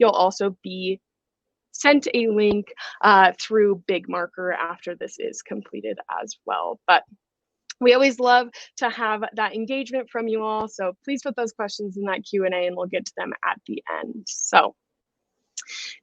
you'll also be sent a link through Big Marker after this is completed as well. But we always love to have that engagement from you all. So please put those questions in that Q&A and we'll get to them at the end. So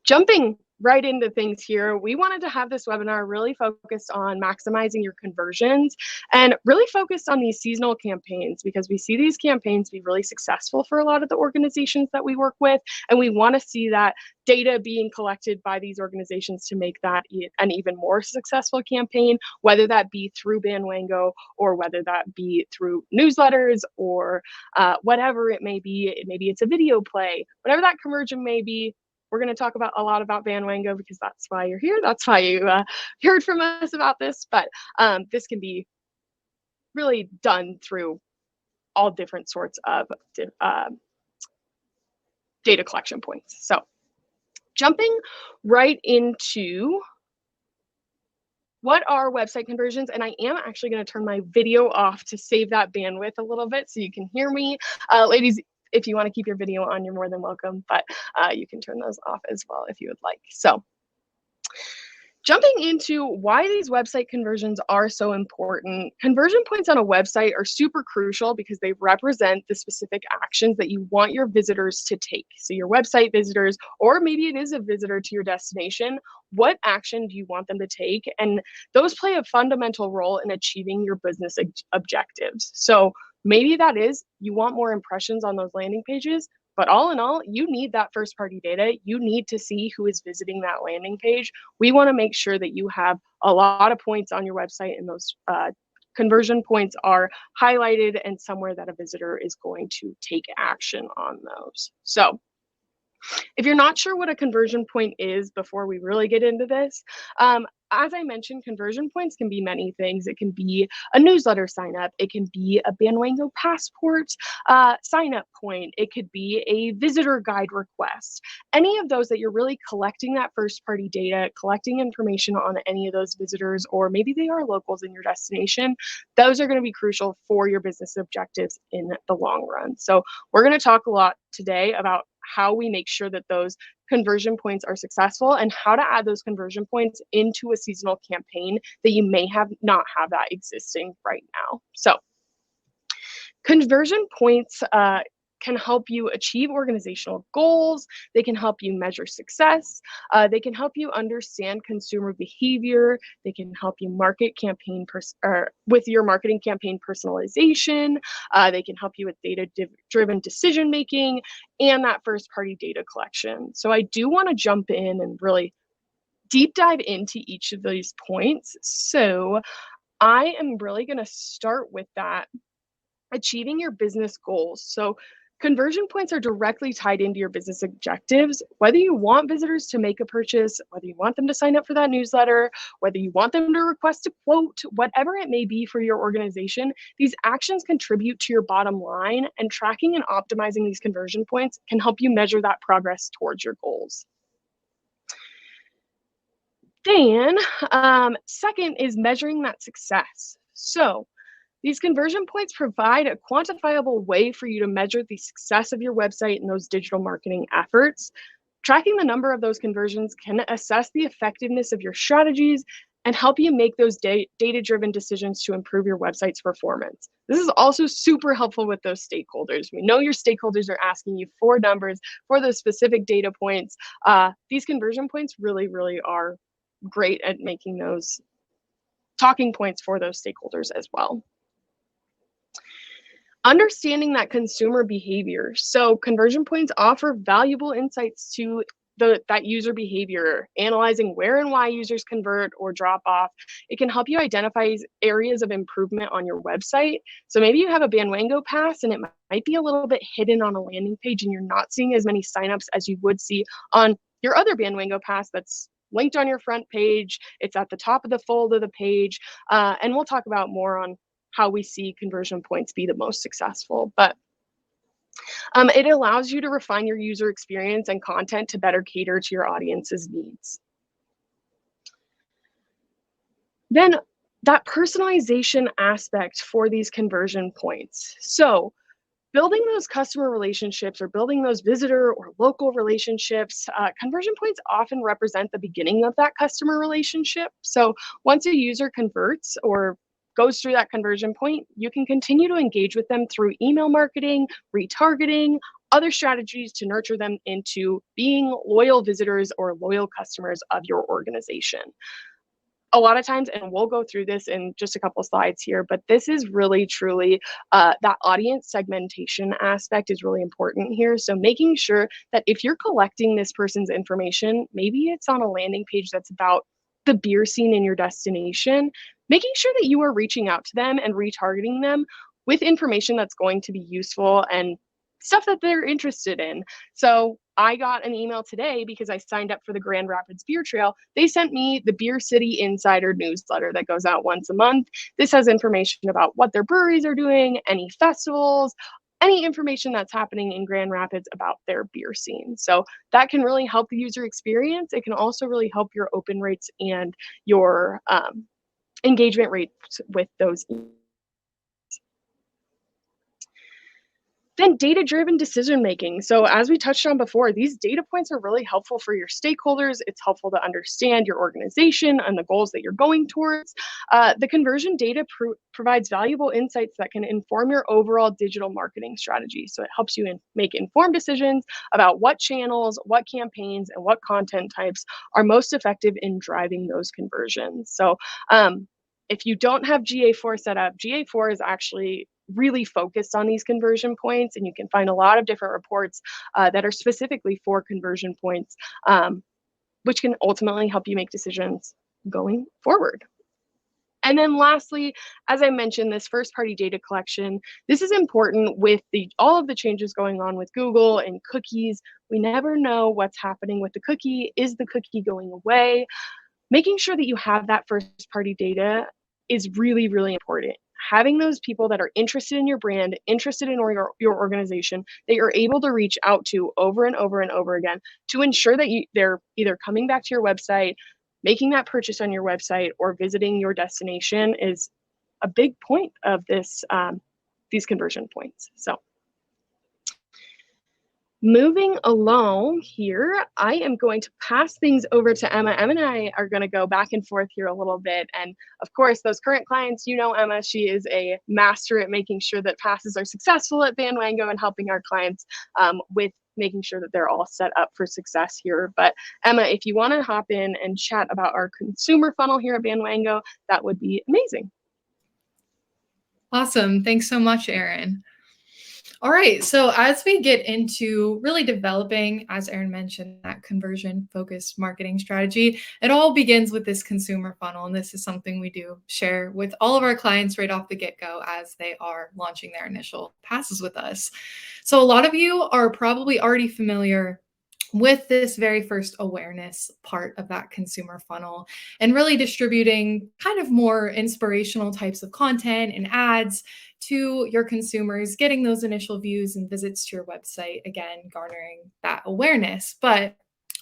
jumping right into things here, we wanted to have this webinar really focused on maximizing your conversions and really focused on these seasonal campaigns, because we see these campaigns be really successful for a lot of the organizations that we work with, and we want to see that data being collected by these organizations to make that an even more successful campaign, whether that be through Bandwango or whether that be through newsletters or whatever it may be. Maybe it's a video play, whatever that conversion may be. We're going to talk about a lot about Bandwango because that's why you're here. That's why you heard from us about this. But this can be really done through all different sorts of data collection points. So jumping right into what are website conversions, and I am actually going to turn my video off to save that bandwidth a little bit so you can hear me. Ladies, if you want to keep your video on, you're more than welcome, but you can turn those off as well if you would like. So jumping into why these website conversions are so important, conversion points on a website are super crucial because they represent the specific actions that you want your visitors to take. So your website visitors, or maybe it is a visitor to your destination, what action do you want them to take? And those play a fundamental role in achieving your business objectives. So maybe that is you want more impressions on those landing pages, but all in all, you need that first party data. You need to see who is visiting that landing page. We want to make sure that you have a lot of points on your website and those conversion points are highlighted and somewhere that a visitor is going to take action on those. So if you're not sure what a conversion point is before we really get into this, as I mentioned, conversion points can be many things. It can be a newsletter sign up. It can be a Bandwango passport sign up point. It could be a visitor guide request. Any of those that you're really collecting that first party data, collecting information on any of those visitors, or maybe they are locals in your destination, those are going to be crucial for your business objectives in the long run. So we're going to talk a lot today about how we make sure that those conversion points are successful and how to add those conversion points into a seasonal campaign that you may not have that existing right now. So conversion points can help you achieve organizational goals. They can help you measure success. They can help you understand consumer behavior. They can help you market campaign with your marketing campaign personalization. They can help you with data-driven decision making and that first-party data collection. So I do want to jump in and really deep dive into each of these points. So I am really going to start with that. Achieving your business goals. So conversion points are directly tied into your business objectives. Whether you want visitors to make a purchase, whether you want them to sign up for that newsletter, whether you want them to request a quote, whatever it may be for your organization, these actions contribute to your bottom line, and tracking and optimizing these conversion points can help you measure that progress towards your goals. Then, second is measuring that success. So these conversion points provide a quantifiable way for you to measure the success of your website and those digital marketing efforts. Tracking the number of those conversions can assess the effectiveness of your strategies and help you make those data-driven decisions to improve your website's performance. This is also super helpful with those stakeholders. We know your stakeholders are asking you for numbers, for those specific data points. These conversion points really, really are great at making those talking points for those stakeholders as well. Understanding that consumer behavior. So conversion points offer valuable insights to that user behavior, analyzing where and why users convert or drop off. It can help you identify areas of improvement on your website. So maybe you have a Bandwango pass and it might be a little bit hidden on a landing page and you're not seeing as many signups as you would see on your other Bandwango pass that's linked on your front page. It's at the top of the fold of the page. And we'll talk about more on how we see conversion points be the most successful. But it allows you to refine your user experience and content to better cater to your audience's needs. Then that personalization aspect for these conversion points. So building those customer relationships or building those visitor or local relationships, conversion points often represent the beginning of that customer relationship. So once a user converts or goes through that conversion point, you can continue to engage with them through email marketing, retargeting, other strategies to nurture them into being loyal visitors or loyal customers of your organization. A lot of times, and we'll go through this in just a couple slides here, but this is really truly that audience segmentation aspect is really important here. So making sure that if you're collecting this person's information, maybe it's on a landing page that's about the beer scene in your destination, making sure that you are reaching out to them and retargeting them with information that's going to be useful and stuff that they're interested in. So I got an email today because I signed up for the Grand Rapids Beer Trail. They sent me the Beer City Insider newsletter that goes out once a month. This has information about what their breweries are doing, any festivals, any information that's happening in Grand Rapids about their beer scene. So that can really help the user experience. It can also really help your open rates and your engagement rates with those. Then data-driven decision making. So as we touched on before, these data points are really helpful for your stakeholders. It's helpful to understand your organization and the goals that you're going towards. The conversion data provides valuable insights that can inform your overall digital marketing strategy. So it helps you make informed decisions about what channels, what campaigns, and what content types are most effective in driving those conversions. So if you don't have GA4 set up, GA4 is actually really focused on these conversion points, and you can find a lot of different reports that are specifically for conversion points, which can ultimately help you make decisions going forward. And then lastly, as I mentioned, this first party data collection, this is important with all of the changes going on with Google and cookies. We never know what's happening with the cookie. Is the cookie going away? Making sure that you have that first party data is really, really important. Having those people that are interested in your brand, interested in your organization, that you're able to reach out to over and over and over again to ensure that they're either coming back to your website, making that purchase on your website, or visiting your destination is a big point of this these conversion points. So moving along here, I am going to pass things over to Emma. Emma and I are going to go back and forth here a little bit. And of course, those current clients, you know Emma, she is a master at making sure that passes are successful at Bandwango and helping our clients with making sure that they're all set up for success here. But Emma, if you want to hop in and chat about our consumer funnel here at Bandwango, that would be amazing. Awesome. Thanks so much, Erin. All right, so as we get into really developing, as Erin mentioned, that conversion-focused marketing strategy, it all begins with this consumer funnel, and this is something we do share with all of our clients right off the get-go as they are launching their initial passes with us. So a lot of you are probably already familiar with this very first awareness part of that consumer funnel and really distributing kind of more inspirational types of content and ads to your consumers, getting those initial views and visits to your website, again, garnering that awareness. But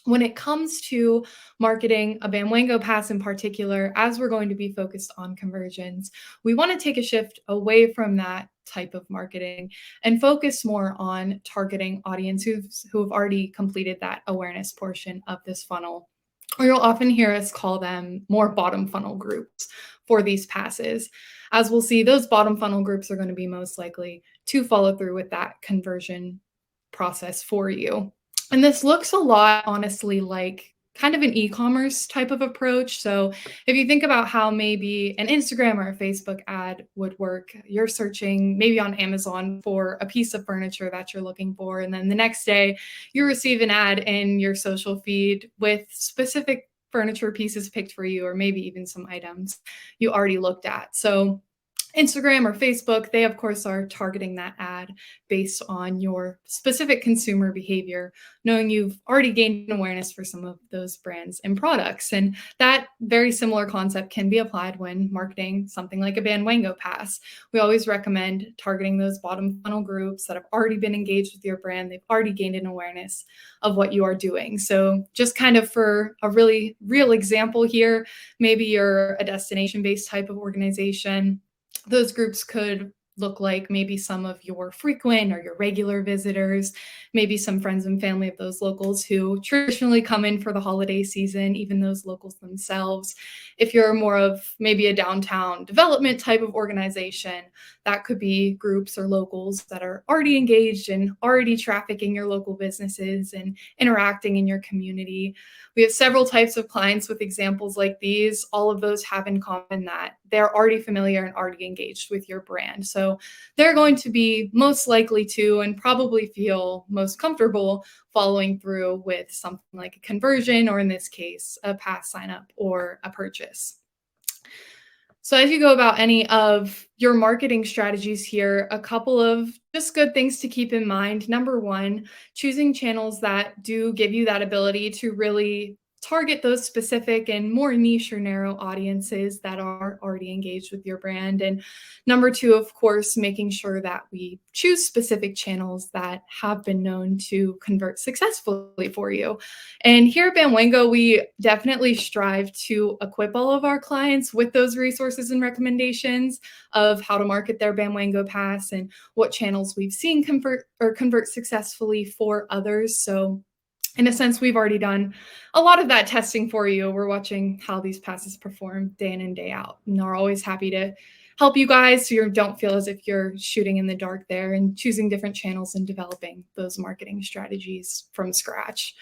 when it comes to marketing a Bandwango pass in particular, as we're going to be focused on conversions, we want to take a shift away from that type of marketing and focus more on targeting audiences who have already completed that awareness portion of this funnel. Or you'll often hear us call them more bottom funnel groups for these passes. As we'll see, those bottom funnel groups are going to be most likely to follow through with that conversion process for you. And this looks a lot, honestly, like kind of an e-commerce type of approach. So if you think about how maybe an Instagram or a Facebook ad would work, you're searching maybe on Amazon for a piece of furniture that you're looking for. And then the next day you receive an ad in your social feed with specific furniture pieces picked for you, or maybe even some items you already looked at. So Instagram or Facebook, they of course are targeting that ad based on your specific consumer behavior, knowing you've already gained awareness for some of those brands and products. And that very similar concept can be applied when marketing something like a Bandwango pass. We always recommend targeting those bottom funnel groups that have already been engaged with your brand. They've already gained an awareness of what you are doing. So just kind of for a really real example here, maybe you're a destination-based type of organization. Those groups could look like maybe some of your frequent or your regular visitors, maybe some friends and family of those locals who traditionally come in for the holiday season, even those locals themselves. If you're more of maybe a downtown development type of organization, that could be groups or locals that are already engaged and already trafficking your local businesses and interacting in your community. We have several types of clients with examples like these. All of those have in common that they're already familiar and already engaged with your brand. So they're going to be most likely to and probably feel most comfortable following through with something like a conversion, or in this case, a pass sign up or a purchase. So as you go about any of your marketing strategies here, a couple of just good things to keep in mind. Number one, choosing channels that do give you that ability to really target those specific and more niche or narrow audiences that are already engaged with your brand. And number two, of course, making sure that we choose specific channels that have been known to convert successfully for you. And here at Bandwango, we definitely strive to equip all of our clients with those resources and recommendations of how to market their Bandwango pass and what channels we've seen convert successfully for others. So in a sense, we've already done a lot of that testing for you. We're watching how these passes perform day in and day out, and are always happy to help you guys so you don't feel as if you're shooting in the dark there, and choosing different channels and developing those marketing strategies from scratch.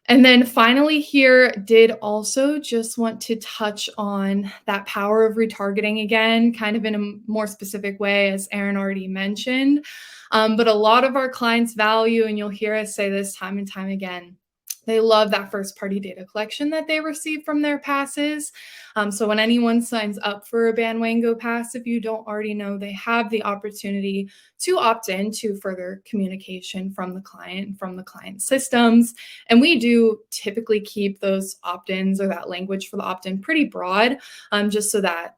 And then finally here, did also just want to touch on that power of retargeting again, kind of in a more specific way, as Erin already mentioned. But a lot of our clients value, and you'll hear us say this time and time again, they love that first party data collection that they receive from their passes. So when anyone signs up for a Bandwango pass, if you don't already know, they have the opportunity to opt in to further communication from the client systems. And we do typically keep those opt-ins or that language for the opt-in pretty broad, just so that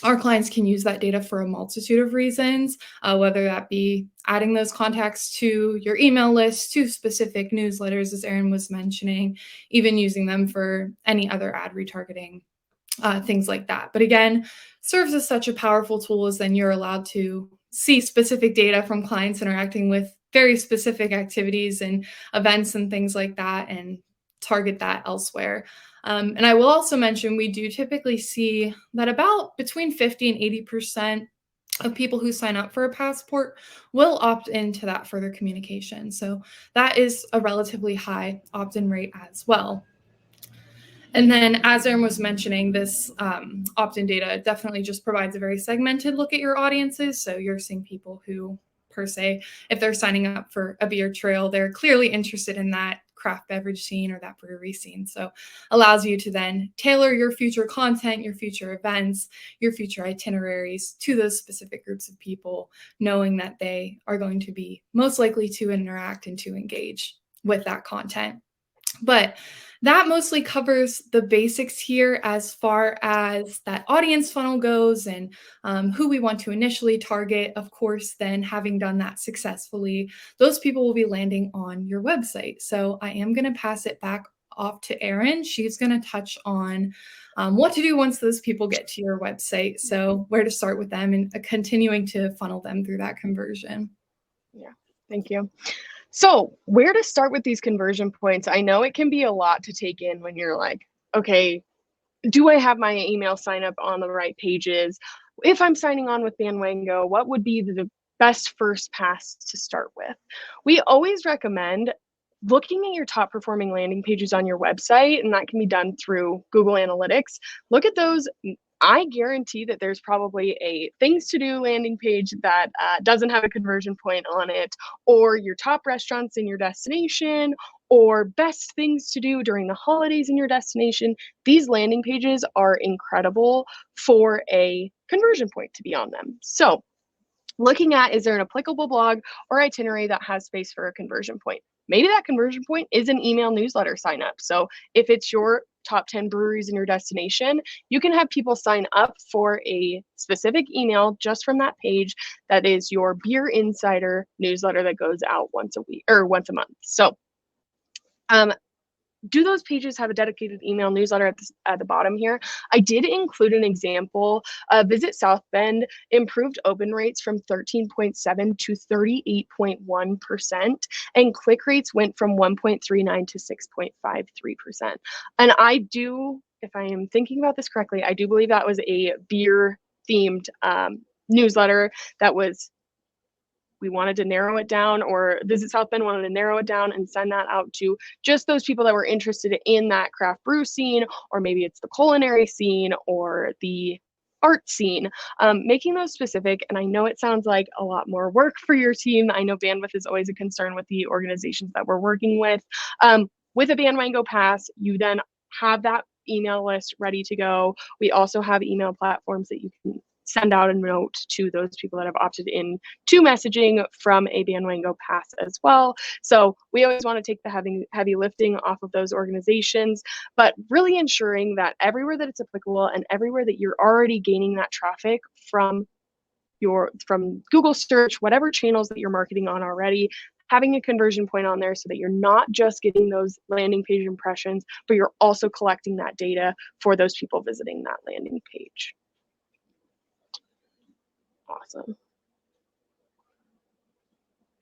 our clients can use that data for a multitude of reasons, whether that be adding those contacts to your email list, to specific newsletters, as Erin was mentioning, even using them for any other ad retargeting, things like that. But again, serves as such a powerful tool, as then you're allowed to see specific data from clients interacting with very specific activities and events and things like that, and target that elsewhere. And I will also mention, we do typically see that about between 50 and 80% of people who sign up for a passport will opt into that further communication. So that is a relatively high opt-in rate as well. And then, as Erin was mentioning, this opt-in data definitely just provides a very segmented look at your audiences. So you're seeing people who, per se, if they're signing up for a beer trail, they're clearly interested in that craft beverage scene or that brewery scene. So allows you to then tailor your future content, your future events, your future itineraries to those specific groups of people, knowing that they are going to be most likely to interact and to engage with that content. But that mostly covers the basics here as far as that audience funnel goes, and who we want to initially target. Of course, then having done that successfully, those people will be landing on your website. So I am going to pass it back off to Erin. She's going to touch on what to do once those people get to your website. So where to start with them and continuing to funnel them through that conversion. Yeah, thank you. So where to start with these conversion points? I know it can be a lot to take in when you're like, okay, do I have my email sign up on the right pages? If I'm signing on with Bandwango, what would be the best first pass to start with? We always recommend looking at your top performing landing pages on your website, and that can be done through Google Analytics. Look at those. I guarantee that there's probably a things to do landing page that doesn't have a conversion point on it, or your top restaurants in your destination, or best things to do during the holidays in your destination. These landing pages are incredible for a conversion point to be on them. So looking at, is there an applicable blog or itinerary that has space for a conversion point? Maybe that conversion point is an email newsletter sign up. So if it's your top 10 breweries in your destination, you can have people sign up for a specific email just from that page that is your Beer Insider newsletter that goes out once a week or once a month. So do those pages have a dedicated email newsletter at the bottom here? I did include an example. Visit South Bend improved open rates from 13.7 to 38.1%, and click rates went from 1.39 to 6.53%. And I do, if I am thinking about this correctly, I do believe that was a beer themed newsletter that was, we wanted to narrow it down, or Visit South Bend wanted to narrow it down and send that out to just those people that were interested in that craft brew scene, or maybe it's the culinary scene or the art scene, making those specific. And I know it sounds like a lot more work for your team. I know bandwidth is always a concern with the organizations that we're working with. With a Bandwango pass, you then have that email list ready to go. We also have email platforms that you can send out a note to those people that have opted in to messaging from a Bandwango pass as well. So we always want to take the heavy lifting off of those organizations, but really ensuring that everywhere that it's applicable and everywhere that you're already gaining that traffic from Google search, whatever channels that you're marketing on already, having a conversion point on there so that you're not just getting those landing page impressions, but you're also collecting that data for those people visiting that landing page. Awesome.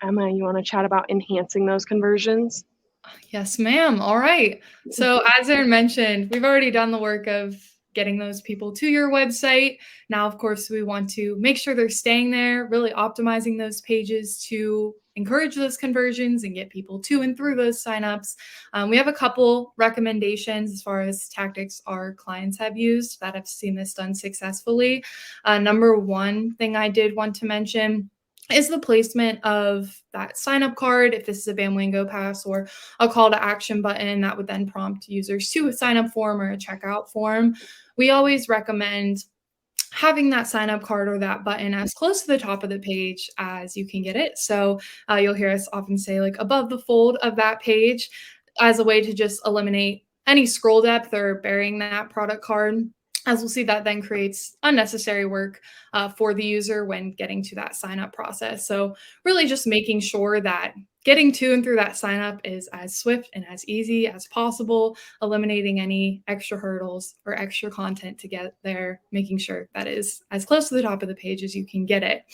Emma, you want to chat about enhancing those conversions? Yes, ma'am. All right. So as Erin mentioned, we've already done the work of getting those people to your website. Now, of course, we want to make sure they're staying there, really optimizing those pages to encourage those conversions and get people to and through those signups. We have a couple recommendations as far as tactics our clients have used that have seen this done successfully. Number one thing I did want to mention is the placement of that sign up card, if this is a Bandwango pass, or a call to action button that would then prompt users to a sign up form or a checkout form. We always recommend having that sign up card or that button as close to the top of the page as you can get it. So you'll hear us often say like above the fold of that page, as a way to just eliminate any scroll depth or burying that product card. As we'll see, that then creates unnecessary work for the user when getting to that sign up process. So really just making sure that getting to and through that sign up is as swift and as easy as possible, eliminating any extra hurdles or extra content to get there, making sure that is as close to the top of the page as you can get it.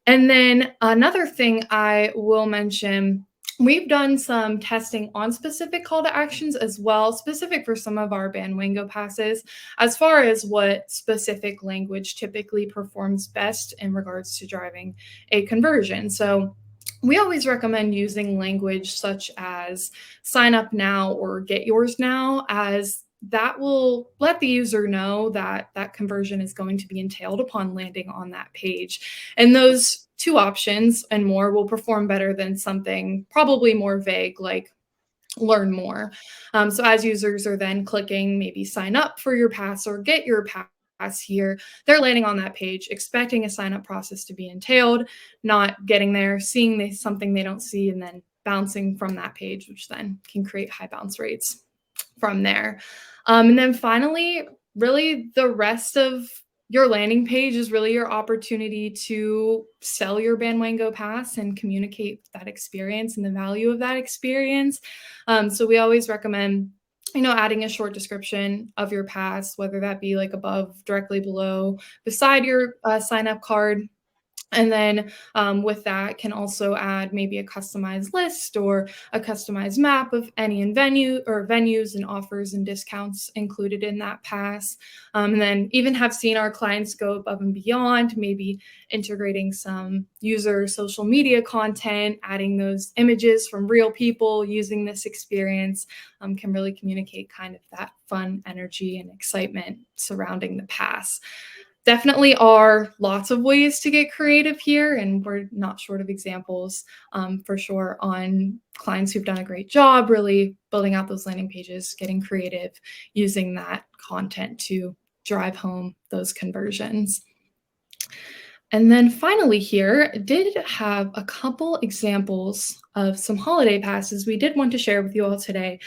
And then another thing I will mention, we've done some testing on specific call to actions as well, specific for some of our Bandwango passes, as far as what specific language typically performs best in regards to driving a conversion. So we always recommend using language such as sign up now or get yours now, as that will let the user know that that conversion is going to be entailed upon landing on that page. And those two options and more will perform better than something probably more vague like learn more. So as users are then clicking maybe sign up for your pass or get your pass here, they're landing on that page expecting a sign up process to be entailed, not getting there, seeing something they don't see, and then bouncing from that page, which then can create high bounce rates from there. And then finally, really the rest of your landing page is really your opportunity to sell your Bandwango pass and communicate that experience and the value of that experience. So we always recommend, adding a short description of your pass, whether that be like above, directly below, beside your sign up card. And then with that can also add maybe a customized list or a customized map of any venues and offers and discounts included in that pass. And then even have seen our clients go above and beyond, maybe integrating some user social media content, adding those images from real people using this experience can really communicate kind of that fun energy and excitement surrounding the pass. Definitely are lots of ways to get creative here, and we're not short of examples for sure on clients who've done a great job really building out those landing pages, getting creative, using that content to drive home those conversions. And then finally here, did have a couple examples of some holiday passes we did want to share with you all today.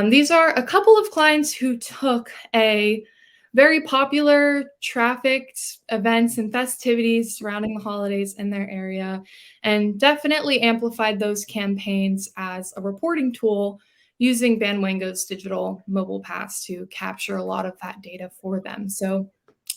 These are a couple of clients who took a very popular trafficked events and festivities surrounding the holidays in their area and definitely amplified those campaigns as a reporting tool using Bandwango's digital mobile pass to capture a lot of that data for them. So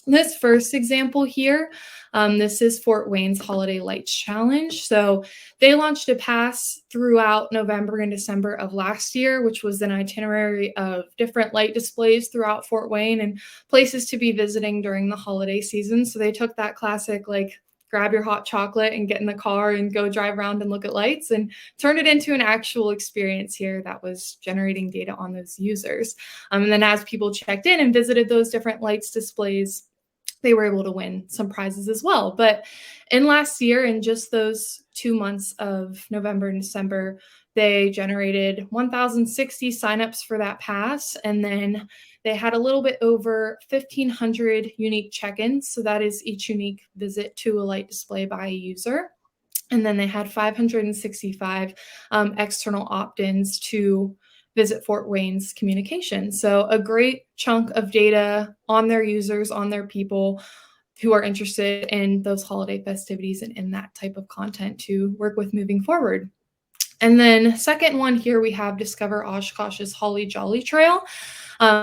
this first example here, this is Fort Wayne's Holiday Lights Challenge. So they launched a pass throughout November and December of last year, which was an itinerary of different light displays throughout Fort Wayne and places to be visiting during the holiday season. So they took that classic, like, grab your hot chocolate and get in the car and go drive around and look at lights and turn it into an actual experience here that was generating data on those users. And then as people checked in and visited those different lights displays, they were able to win some prizes as well. But in last year, in just those 2 months of November and December, they generated 1,060 signups for that pass. And then they had a little bit over 1,500 unique check-ins. So that is each unique visit to a light display by a user. And then they had 565 external opt-ins to visit Fort Wayne's communication. So a great chunk of data on their users, on their people who are interested in those holiday festivities and in that type of content to work with moving forward. And then second one here, we have Discover Oshkosh's Holly Jolly Trail.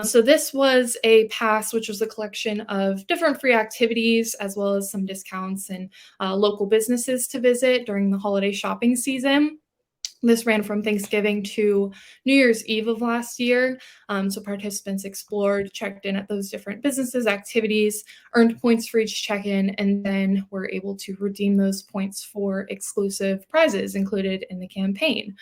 So this was a pass, which was a collection of different free activities, as well as some discounts and local businesses to visit during the holiday shopping season. This ran from Thanksgiving to New Year's Eve of last year. So participants explored, checked in at those different businesses, activities, earned points for each check-in, and then were able to redeem those points for exclusive prizes included in the campaign.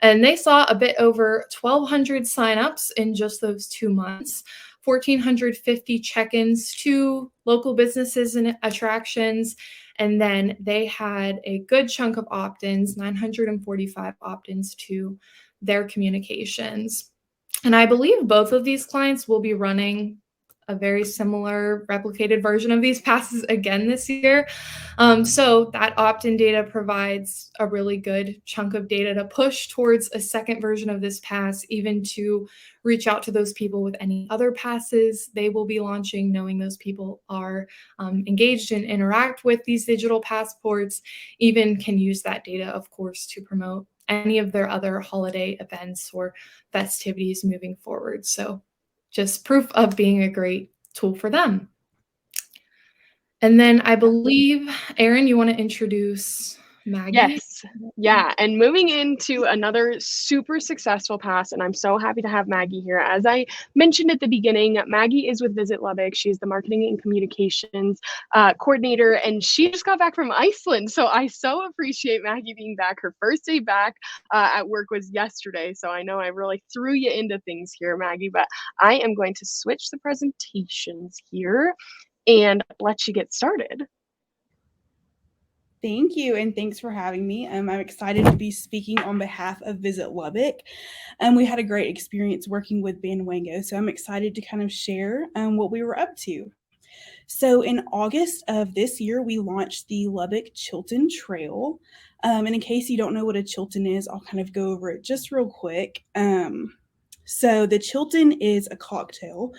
And they saw a bit over 1,200 signups in just those 2 months, 1,450 check-ins to local businesses and attractions. And then they had a good chunk of opt-ins, 945 opt-ins to their communications. And I believe both of these clients will be running a very similar replicated version of these passes again this year. So that opt-in data provides a really good chunk of data to push towards a second version of this pass, even to reach out to those people with any other passes they will be launching, knowing those people are engaged and interact with these digital passports, even can use that data, of course, to promote any of their other holiday events or festivities moving forward. So just proof of being a great tool for them. And then I believe, Erin, you want to introduce Maggie? Yes. Yeah. And moving into another super successful pass, and I'm so happy to have Maggie here. As I mentioned at the beginning, Maggie is with Visit Lubbock. She's the marketing and communications coordinator, and she just got back from Iceland. So I so appreciate Maggie being back. Her first day back at work was yesterday. So I know I really threw you into things here, Maggie, but I am going to switch the presentations here and let you get started. Thank you, and thanks for having me. I'm excited to be speaking on behalf of Visit Lubbock. We had a great experience working with Bandwango, so I'm excited to kind of share what we were up to. So in August of this year, we launched the Lubbock Chilton Trail. And in case you don't know what a Chilton is, I'll kind of go over it just real quick. So the Chilton is a cocktail.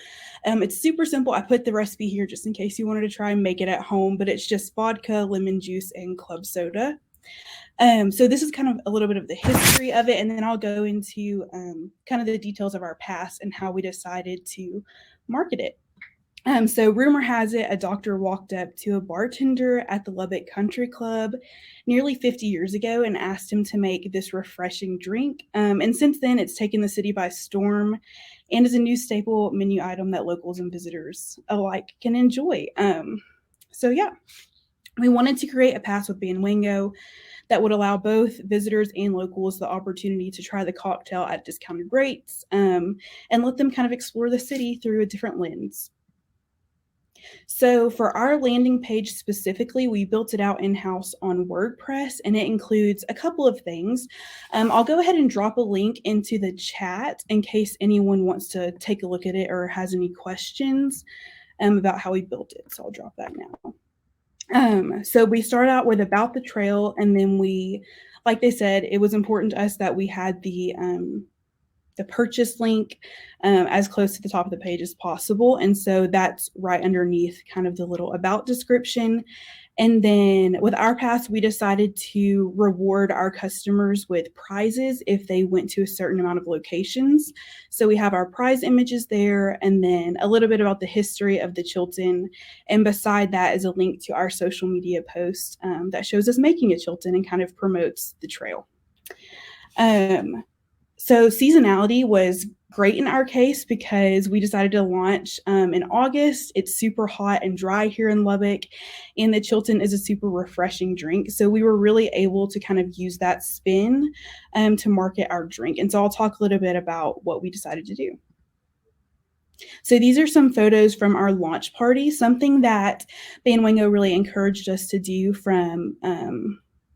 It's super simple. I put the recipe here just in case you wanted to try and make it at home, but it's just vodka, lemon juice, and club soda. So this is kind of a little bit of the history of it, and then I'll go into kind of the details of our pass and how we decided to market it. So rumor has it, a doctor walked up to a bartender at the Lubbock Country Club nearly 50 years ago and asked him to make this refreshing drink. And since then, it's taken the city by storm and is a new staple menu item that locals and visitors alike can enjoy. So yeah, we wanted to create a pass with Bandwango that would allow both visitors and locals the opportunity to try the cocktail at discounted rates and let them kind of explore the city through a different lens. So for our landing page specifically, we built it out in-house on WordPress, and it includes a couple of things. I'll go ahead and drop a link into the chat in case anyone wants to take a look at it or has any questions about how we built it. So I'll drop that now. So we start out with about the trail, and then we, like they said, it was important to us that we had the purchase link as close to the top of the page as possible. And so that's right underneath kind of the little about description. And then with our pass, we decided to reward our customers with prizes if they went to a certain amount of locations. So we have our prize images there, and then a little bit about the history of the Chilton. And beside that is a link to our social media post that shows us making a Chilton and kind of promotes the trail. So seasonality was great in our case because we decided to launch in August. It's super hot and dry here in Lubbock, and the Chilton is a super refreshing drink. So we were really able to kind of use that spin to market our drink. And so I'll talk a little bit about what we decided to do. So these are some photos from our launch party, something that Bandwango really encouraged us to do from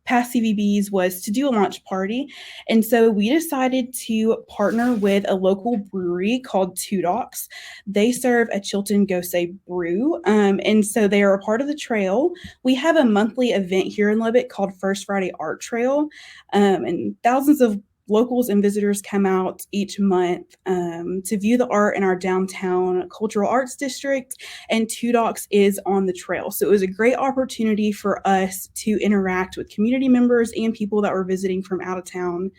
past CVBs was to do a launch party. And so we decided to partner with a local brewery called Two Docks. They serve a Chilton Go Say brew. And so they are a part of the trail. We have a monthly event here in Lubbock called First Friday Art Trail. And thousands of locals and visitors come out each month to view the art in our downtown cultural arts district, and Two Docks is on the trail. So it was a great opportunity for us to interact with community members and people that were visiting from out of town,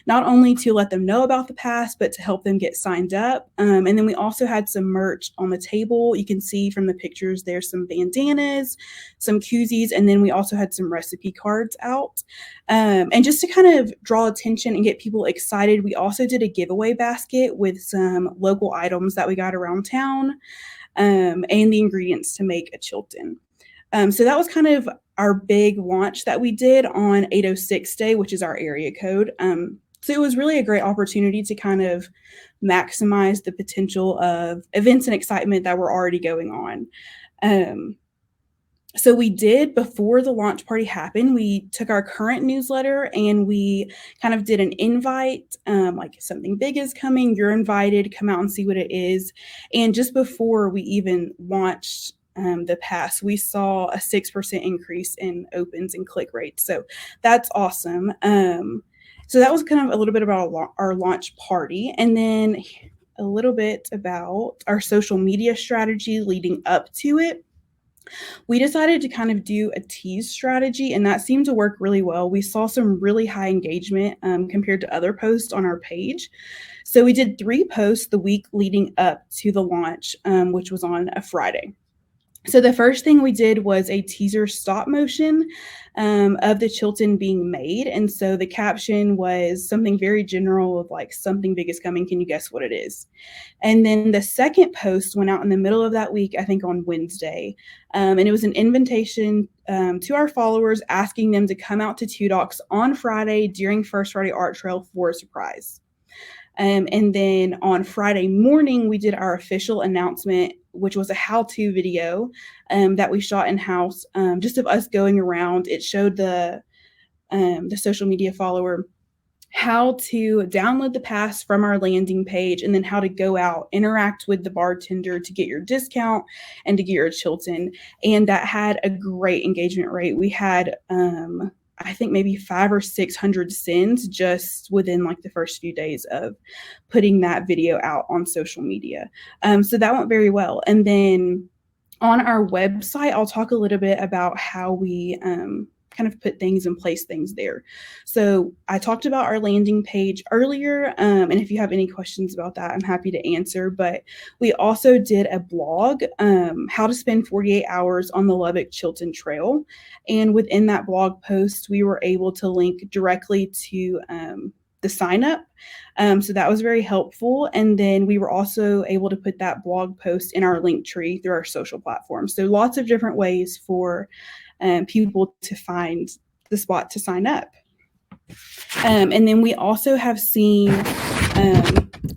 not only to let them know about the pass, but to help them get signed up. And then we also had some merch on the table. You can see from the pictures there's some bandanas, some koozies, and then we also had some recipe cards out. And just to kind of draw attention and get people excited, we also did a giveaway basket with some local items that we got around town and the ingredients to make a Chilton. So that was kind of our big launch that we did on 806 Day, which is our area code. So it was really a great opportunity to kind of maximize the potential of events and excitement that were already going on. So we did, before the launch party happened, we took our current newsletter and we kind of did an invite, like if something big is coming, you're invited, come out and see what it is. And just before we even launched the pass, we saw a 6% increase in opens and click rates. So that's awesome. So that was kind of a little bit about our launch party. And then a little bit about our social media strategy leading up to it. We decided to kind of do a tease strategy, and that seemed to work really well. We saw some really high engagement compared to other posts on our page. So we did 3 posts the week leading up to the launch, which was on a Friday. So the first thing we did was a teaser stop motion of the Chilton being made. And so the caption was something very general of like, something big is coming. Can you guess what it is? And then the second post went out in the middle of that week, I think on Wednesday. And it was an invitation to our followers asking them to come out to Two Docks on Friday during First Friday Art Trail for a surprise. And then on Friday morning, we did our official announcement, which was a how-to video that we shot in-house, just of us going around. It showed the social media follower how to download the pass from our landing page, and then how to go out, interact with the bartender to get your discount and to get your Chilton. And that had a great engagement rate. We had I think maybe 500 or 600 sends just within like the first few days of putting that video out on social media. So that went very well. And then on our website, I'll talk a little bit about how we kind of put things and place things there. So I talked about our landing page earlier, and if you have any questions about that, I'm happy to answer. But we also did a blog, how to spend 48 hours on the Lubbock Chilton Trail. And within that blog post, we were able to link directly to the sign up. So that was very helpful. And then we were also able to put that blog post in our link tree through our social platforms. So lots of different ways for people to find the spot to sign up. And then we also have seen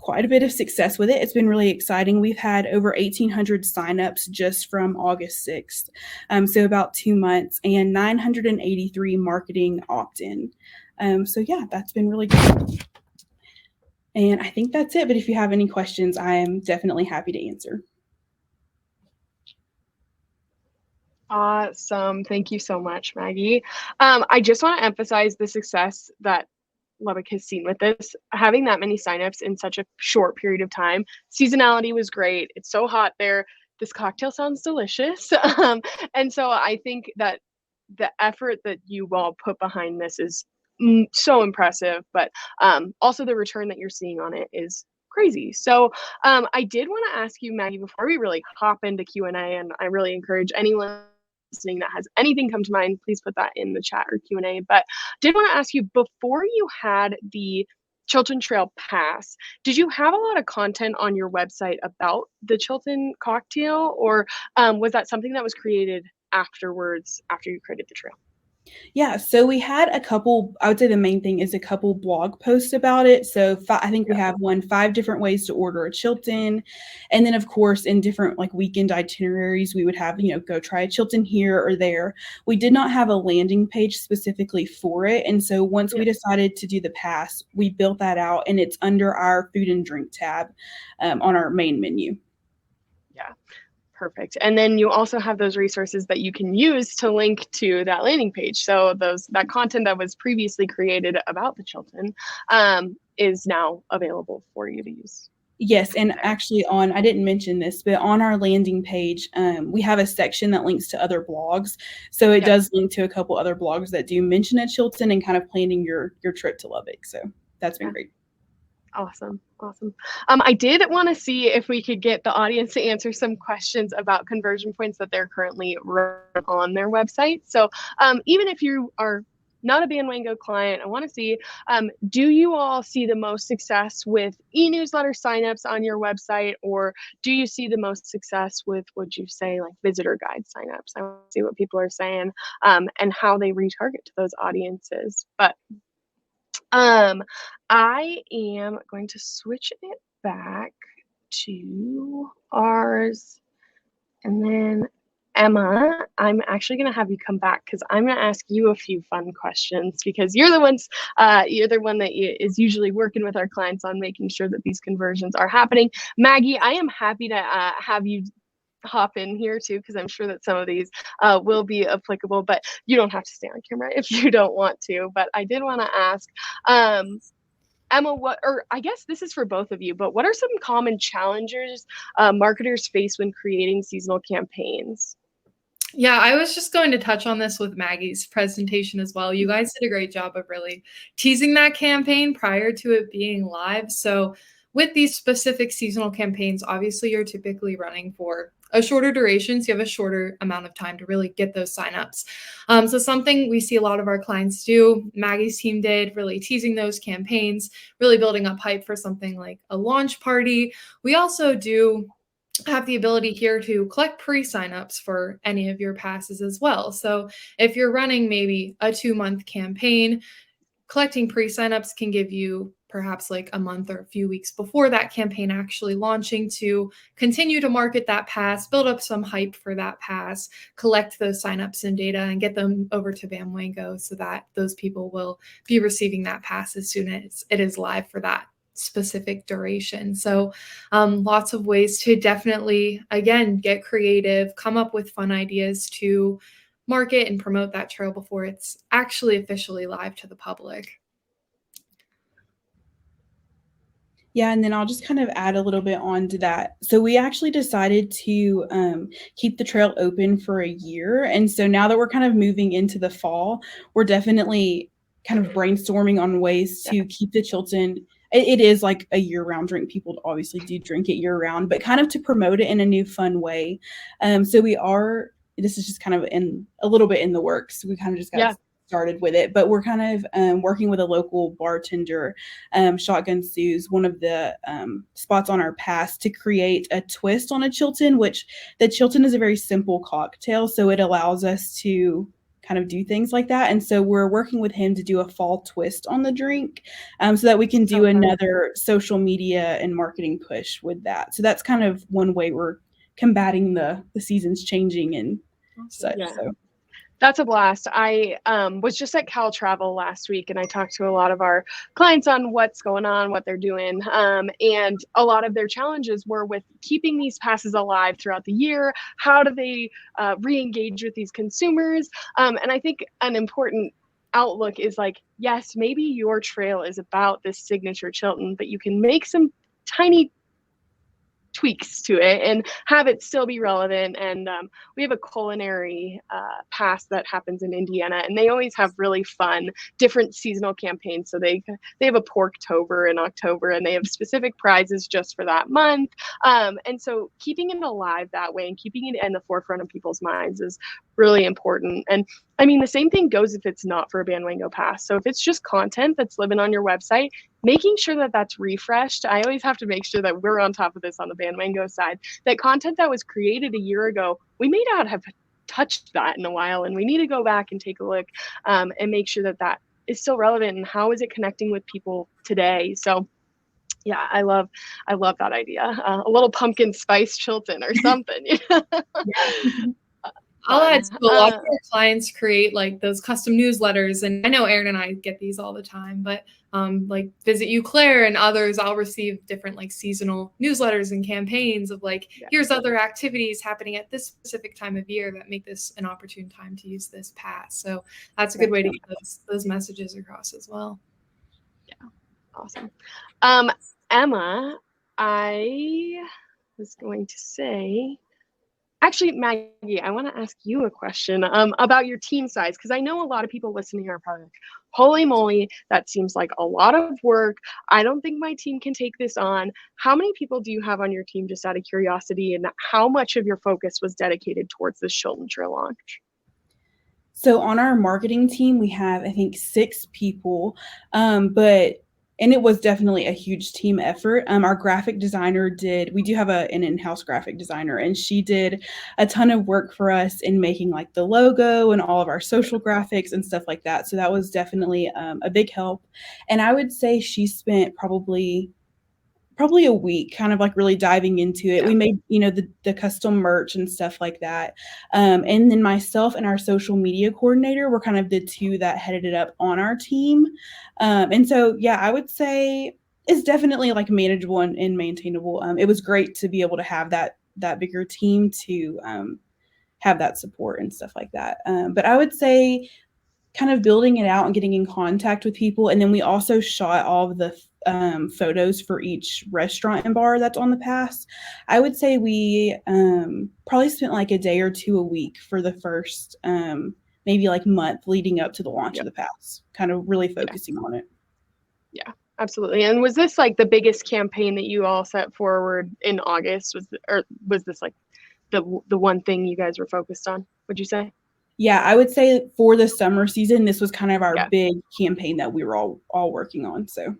quite a bit of success with it. It's been really exciting. We've had over 1,800 signups just from August 6th. So about 2 months, and 983 marketing opt-in. So yeah, that's been really good. And I think that's it. But if you have any questions, I am definitely happy to answer. Awesome. Thank you so much, Maggie. I just want to emphasize the success that Lubbock has seen with this. Having that many signups in such a short period of time. Seasonality was great. It's so hot there. This cocktail sounds delicious. And so I think that the effort that you all put behind this is so impressive, but also the return that you're seeing on it is crazy. So I did want to ask you, Maggie, before we really hop into Q&A, and I really encourage anyone listening that has anything come to mind, please put that in the chat or Q&A. But did want to ask you, before you had the Chilton Trail Pass, did you have a lot of content on your website about the Chilton cocktail, or was that something that was created afterwards, after you created the trail? Yeah, so we had a couple, I would say the main thing is a couple blog posts about it. So I think we have 5 different ways to order a Chilton. And then of course, in different like weekend itineraries, we would have, go try a Chilton here or there. We did not have a landing page specifically for it. And so once we decided to do the pass, we built that out, and it's under our food and drink tab on our main menu. Yeah. Perfect. And then you also have those resources that you can use to link to that landing page. So that content that was previously created about the Chilton is now available for you to use. Yes, and actually I didn't mention this, but on our landing page, we have a section that links to other blogs. So it does link to a couple other blogs that do mention a Chilton and kind of planning your trip to Lubbock. So that's been great. Awesome. I did want to see if we could get the audience to answer some questions about conversion points that they're currently running on their website. So even if you are not a Bandwango client, I want to see, do you all see the most success with e-newsletter signups on your website, or do you see the most success with, would you say, like visitor guide signups? I want to see what people are saying and how they retarget to those audiences. But I am going to switch it back to ours, and then Emma, I'm actually going to have you come back because I'm going to ask you a few fun questions, because you're the one that is usually working with our clients on making sure that these conversions are happening. Maggie, I am happy to have you hop in here too, because I'm sure that some of these will be applicable, but you don't have to stay on camera if you don't want to. But I did want to ask, Emma, I guess this is for both of you, but what are some common challenges marketers face when creating seasonal campaigns? Yeah, I was just going to touch on this with Maggie's presentation as well. You guys did a great job of really teasing that campaign prior to it being live. So with these specific seasonal campaigns, obviously you're typically running for a shorter duration, so you have a shorter amount of time to really get those signups. So something we see a lot of our clients do, Maggie's team did, really teasing those campaigns, really building up hype for something like a launch party. We also do have the ability here to collect pre-signups for any of your passes as well. So if you're running maybe a 2-month campaign, collecting pre-signups can give you perhaps like a month or a few weeks before that campaign actually launching to continue to market that pass, build up some hype for that pass, collect those signups and data, and get them over to Bandwango so that those people will be receiving that pass as soon as it is live for that specific duration. So lots of ways to definitely, again, get creative, come up with fun ideas to market and promote that trail before it's actually officially live to the public. Yeah, and then I'll just kind of add a little bit on to that. So we actually decided to keep the trail open for a year. And so now that we're kind of moving into the fall, we're definitely kind of brainstorming on ways to keep the Chilton. It is like a year-round drink. People obviously do drink it year-round, but kind of to promote it in a new, fun way. So this is just kind of a little bit in the works. We kind of just got started with it, but we're kind of working with a local bartender, Shotgun Sue's, one of the spots on our pass, to create a twist on a Chilton, which the Chilton is a very simple cocktail. So it allows us to kind of do things like that. And so we're working with him to do a fall twist on the drink so that we can do another social media and marketing push with that. So that's kind of one way we're combating the seasons changing and such. Yeah. So that's a blast. I was just at Cal Travel last week, and I talked to a lot of our clients on what's going on, what they're doing. And a lot of their challenges were with keeping these passes alive throughout the year. How do they re-engage with these consumers? And I think an important outlook is like, yes, maybe your trail is about this signature Chilton, but you can make some tiny tweaks to it and have it still be relevant. And we have a culinary pass that happens in Indiana, and they always have really fun different seasonal campaigns. So they have a Porktober in October, and they have specific prizes just for that month. And so keeping it alive that way and keeping it in the forefront of people's minds is really important. And I mean, the same thing goes if it's not for a Bandwango pass. So if it's just content that's living on your website, making sure that that's refreshed. I always have to make sure that we're on top of this on the Bandwango side. That content that was created a year ago, we may not have touched that in a while, and we need to go back and take a look and make sure that that is still relevant and how is it connecting with people today. So yeah, I love that idea. A little pumpkin spice Chilton or something. I'll add to a lot of our clients create like those custom newsletters, and I know Erin and I get these all the time, but like Visit You Claire and others, I'll receive different like seasonal newsletters and campaigns of like, here's other activities happening at this specific time of year that make this an opportune time to use this pass. So that's a good way to get those messages across as well. Yeah, awesome. Emma, I was going to say, actually, Maggie, I want to ask you a question about your team size, because I know a lot of people listening are probably like, holy moly, that seems like a lot of work. I don't think my team can take this on. How many people do you have on your team, just out of curiosity, and how much of your focus was dedicated towards this Chilton Trail launch? So on our marketing team, we have, I think, 6 people, and it was definitely a huge team effort. Our graphic designer we do have an in-house graphic designer, and she did a ton of work for us in making like the logo and all of our social graphics and stuff like that. So that was definitely a big help. And I would say she spent probably a week kind of like really diving into it. We made, the custom merch and stuff like that. And then myself and our social media coordinator were kind of the two that headed it up on our team. And so, yeah, I would say it's definitely like manageable and maintainable. It was great to be able to have that bigger team to have that support and stuff like that. But I would say kind of building it out and getting in contact with people. And then we also shot all of the photos for each restaurant and bar that's on the pass. I would say we probably spent like a day or two a week for the first maybe like month leading up to the launch of the pass, kind of really focusing on it. Yeah, absolutely. And was this like the biggest campaign that you all set forward in August? Was this like the one thing you guys were focused on, would you say? Yeah, I would say for the summer season, this was kind of our big campaign that we were all working on. So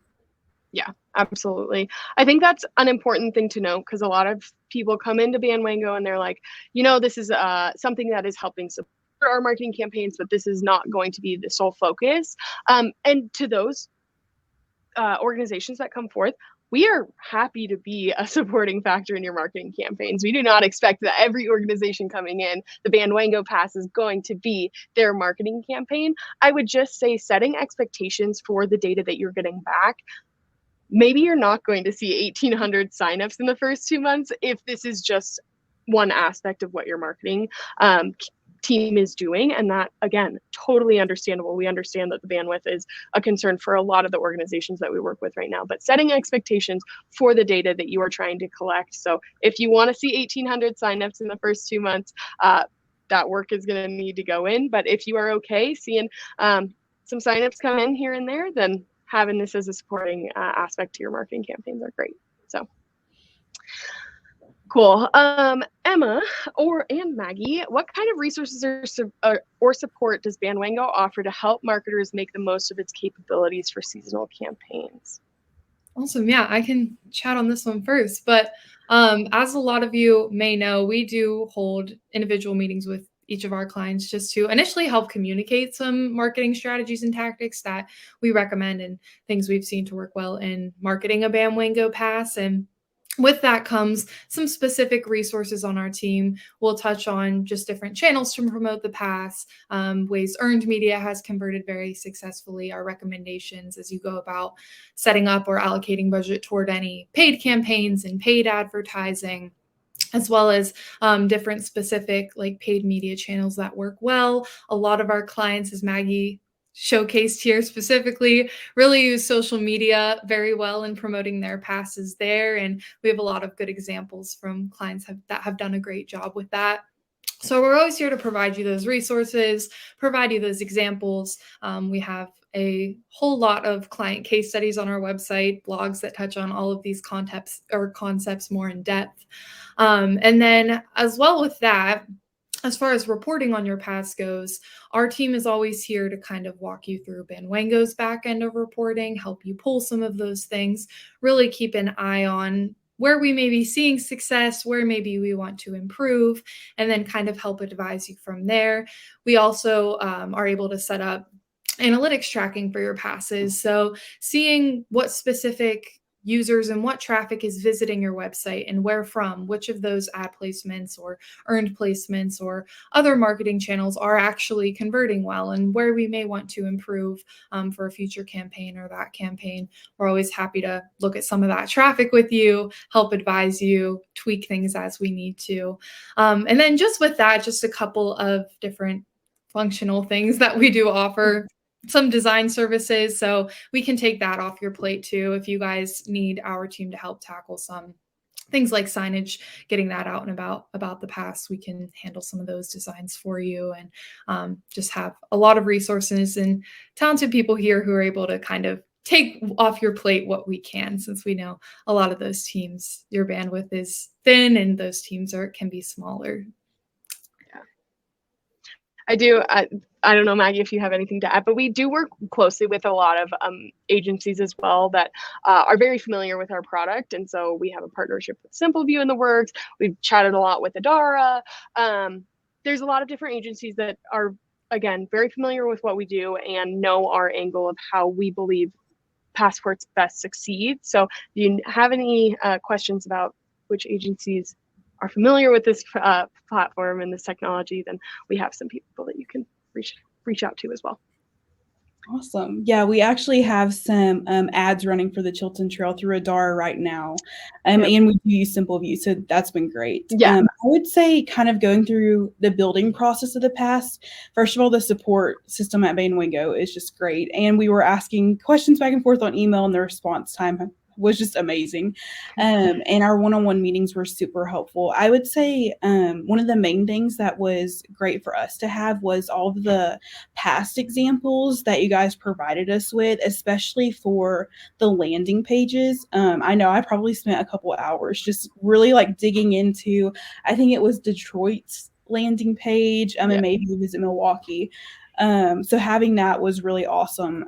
yeah, absolutely. I think that's an important thing to note, because a lot of people come into Bandwango and they're like, this is something that is helping support our marketing campaigns, but this is not going to be the sole focus. And to those organizations that come forth, we are happy to be a supporting factor in your marketing campaigns. We do not expect that every organization coming in, the Bandwango Pass is going to be their marketing campaign. I would just say setting expectations for the data that you're getting back. Maybe you're not going to see 1,800 signups in the first 2 months if this is just one aspect of what your marketing team is doing. And that, again, totally understandable. We understand that the bandwidth is a concern for a lot of the organizations that we work with right now, but setting expectations for the data that you are trying to collect. So if you want to see 1,800 signups in the first 2 months, that work is going to need to go in. But if you are okay seeing some signups come in here and there, then having this as a supporting aspect to your marketing campaigns are great. So cool. Emma and Maggie, what kind of resources or support does Bandwango offer to help marketers make the most of its capabilities for seasonal campaigns? Awesome. Yeah, I can chat on this one first. But as a lot of you may know, we do hold individual meetings with each of our clients just to initially help communicate some marketing strategies and tactics that we recommend and things we've seen to work well in marketing a Bandwango pass. And with that comes some specific resources on our team. We'll touch on just different channels to promote the pass, ways earned media has converted very successfully, our recommendations as you go about setting up or allocating budget toward any paid campaigns and paid advertising, as well as different specific like paid media channels that work well. A lot of our clients, as Maggie showcased here specifically really use social media very well in promoting their passes there. And we have a lot of good examples from clients that have done a great job with that. So we're always here to provide you those resources, provide you those examples. We have a whole lot of client case studies on our website, blogs that touch on all of these concepts more in depth. And then as well with that, as far as reporting on your pass goes, our team is always here to kind of walk you through Bandwango's back end of reporting, help you pull some of those things, really keep an eye on where we may be seeing success, where maybe we want to improve, and then kind of help advise you from there. We also are able to set up analytics tracking for your passes. So seeing what specific users and what traffic is visiting your website and where from, which of those ad placements or earned placements or other marketing channels are actually converting well, and where we may want to improve for a future campaign or that campaign. We're always happy to look at some of that traffic with you, help advise you, tweak things as we need to. And then just with that, just a couple of different functional things that we do offer. Some design services, so we can take that off your plate too if you guys need our team to help tackle some things like signage, getting that out and about the pass. We can handle some of those designs for you, and just have a lot of resources and talented people here who are able to kind of take off your plate what we can, since we know a lot of those teams, your bandwidth is thin and those teams can be smaller. I do. I don't know, Maggie, if you have anything to add, but we do work closely with a lot of agencies as well that are very familiar with our product. And so we have a partnership with SimpleView in the works. We've chatted a lot with Adara. There's a lot of different agencies that are, again, very familiar with what we do and know our angle of how we believe passports best succeed. So if you have any questions about which agencies are familiar with this platform and this technology, then we have some people that you can reach out to as well. Awesome. Yeah, we actually have some ads running for the Chilton Trail through Adara right now. And we do use SimpleView, so that's been great. Yeah. I would say kind of going through the building process of the pass, first of all, the support system at Bandwango is just great. And we were asking questions back and forth on email, and the response time was just amazing. And our one-on-one meetings were super helpful. I would say one of the main things that was great for us to have was all of the past examples that you guys provided us with, especially for the landing pages. I know I probably spent a couple of hours just really like digging into, I think it was Detroit's landing page, and maybe Visit Milwaukee. So having that was really awesome,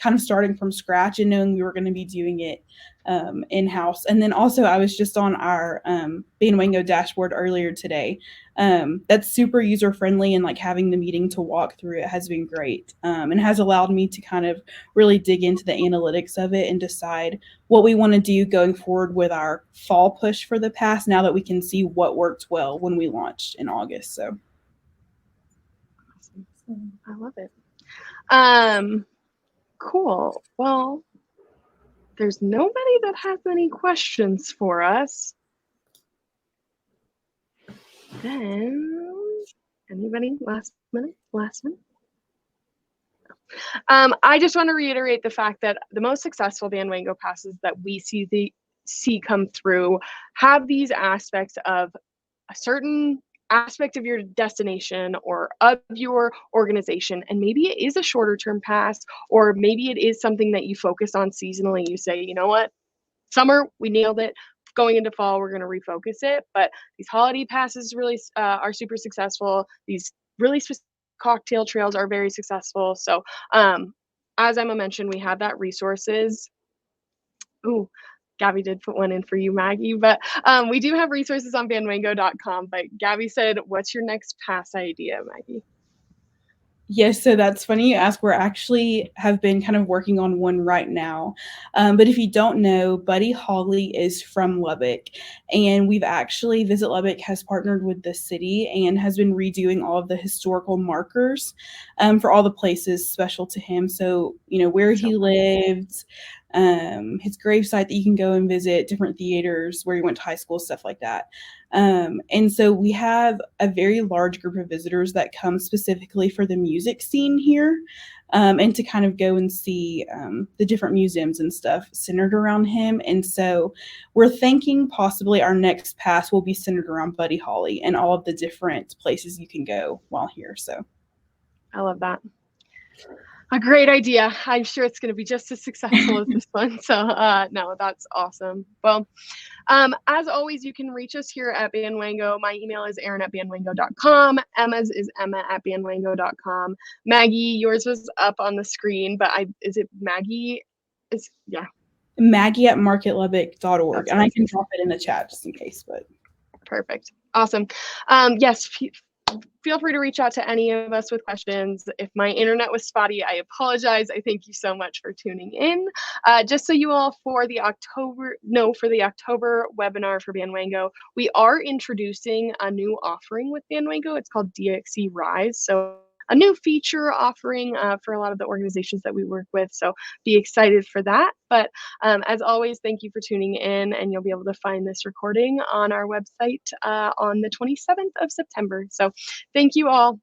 kind of starting from scratch and knowing we were going to be doing it in-house. And then also I was just on our Bandwango dashboard earlier today. That's super user-friendly, and like having the meeting to walk through it has been great, and has allowed me to kind of really dig into the analytics of it and decide what we want to do going forward with our fall push for the pass, now that we can see what worked well when we launched in August. So I love it. Cool. Well, there's nobody that has any questions for us. Then, anybody? Last minute? I just want to reiterate the fact that the most successful Bandwango passes that we see come through have these aspects of a certain aspect of your destination or of your organization, and maybe it is a shorter term pass, or maybe it is something that you focus on seasonally. You say, you know what, summer we nailed it, going into fall we're going to refocus it. But these holiday passes really are super successful. These really specific cocktail trails are very successful. So as Emma mentioned, we have that resources. Ooh, Gabby did put one in for you, Maggie, but we do have resources on bandwango.com. But Gabby said, what's your next pass idea, Maggie? Yes, so that's funny you ask. We're actually have been kind of working on one right now. But if you don't know, Buddy Holly is from Lubbock, and we've actually, Visit Lubbock has partnered with the city and has been redoing all of the historical markers for all the places special to him. So, you know, where he lived, his gravesite that you can go and visit, different theaters where he went to high school, stuff like that. And so we have a very large group of visitors that come specifically for the music scene here, and to kind of go and see the different museums and stuff centered around him. And so we're thinking possibly our next pass will be centered around Buddy Holly and all of the different places you can go while here. So I love that. A great idea. I'm sure it's going to be just as successful as this one. So no, that's awesome. Well, as always, you can reach us here at Bandwango. My email is erin@bandwango.com. Emma's is emma@bandwango.com. Maggie, yours was up on the screen, but is it Maggie? Yeah. Maggie@marketlubbock.org. And I can drop it in the chat just in case, but. Perfect. Awesome. Yes, feel free to reach out to any of us with questions. If my internet was spotty, I apologize. I thank you so much for tuning in. Just so you all, for the October webinar for Bandwango, we are introducing a new offering with Bandwango. It's called DXC Rise. So a new feature offering for a lot of the organizations that we work with. So be excited for that. But as always, thank you for tuning in, and you'll be able to find this recording on our website on the 27th of September. So thank you all.